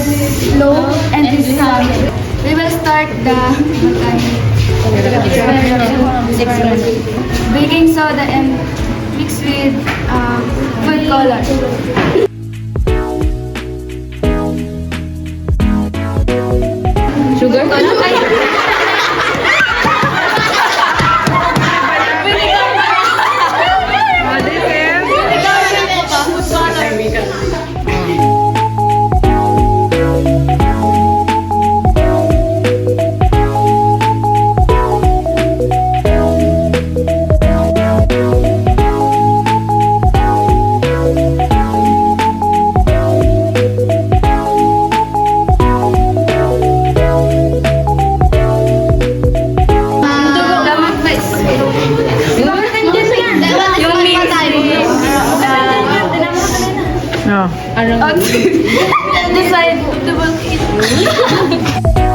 is low and this is high. We will start the baking soda and mix with food color. Sugar? On the side of the volcano.